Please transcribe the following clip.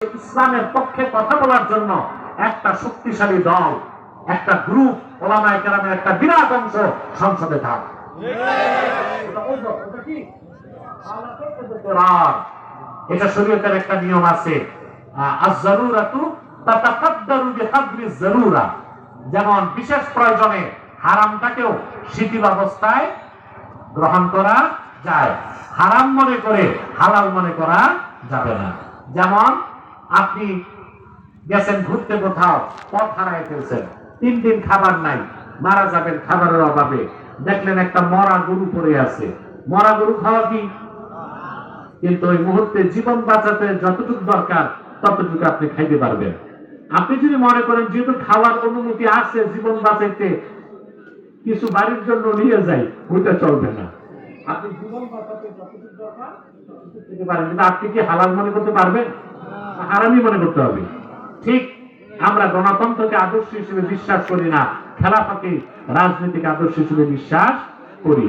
ইসলামের পক্ষে কথা বলার জন্য একটা শক্তিশালী দল, একটা গ্রুপ, ওলামায়ে কেরামের একটা বিরাট অংশ সংসদে থাকে। এটা শরীয়তের একটা নিয়ম আছে, আয-যারুরাতু তাতাকাদ্দারু বিকাদরি যারুরা। যেমন বিশেষ প্রয়োজনে হারামটাকেও শিথিল অবস্থায় গ্রহণ করা যায়, হারাম মনে করে হালাল মনে করা যাবে না। যেমন আপনি গেছেন ঘুরতে, কোথাও পথ হারায় ফেলছেন, 3 দিন খাবার নাই, মারা যাবেন খাবারের অভাবে, দেখলেন একটা মরা গরু পড়ে আছে, মরা গরু খাওয়া কি? কিন্তু ওই মুহূর্তে জীবন বাঁচাতে যতটুকু দরকার ততটুকু আপনি খাইতে পারবেন। আপনি যদি মনে করেন যেহেতু খাওয়ার অনুমতি আছে, জীবন বাঁচাইতে কিছু বাড়ির জন্য নিয়ে যাই, ওইটা চলবে না। আপনি জীবন বাঁচাতে যতটুকু দরকার ততটুকু খেতে পারেন, কিন্তু আপনি কি হালাল মনে করতে পারবেন? হারামই মনে করতে হবে। ঠিক আমরা গণতন্ত্রকে আদর্শ হিসেবে বিশ্বাস করি না, খেলাফতকে রাজনৈতিক আদর্শ হিসেবে বিশ্বাস করি।